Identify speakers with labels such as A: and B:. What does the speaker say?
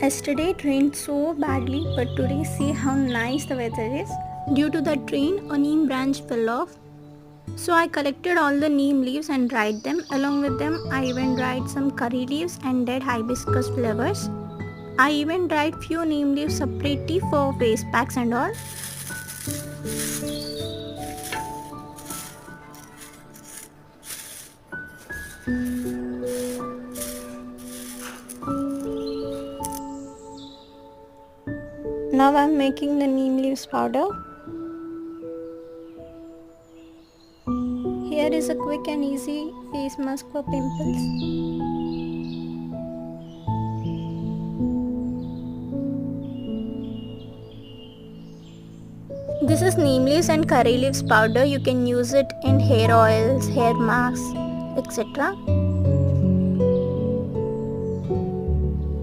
A: Yesterday it rained so badly, but today see how nice the weather is. Due to that rain, a neem branch fell off. So I collected all the neem leaves and dried them. Along with them, I even dried some curry leaves and dead hibiscus flowers. I even dried few neem leaves separately for face packs and all. Now I am making the neem leaves powder. Here is a quick and easy face mask for pimples. This is neem leaves and curry leaves powder. You can use it in hair oils, hair masks, etc.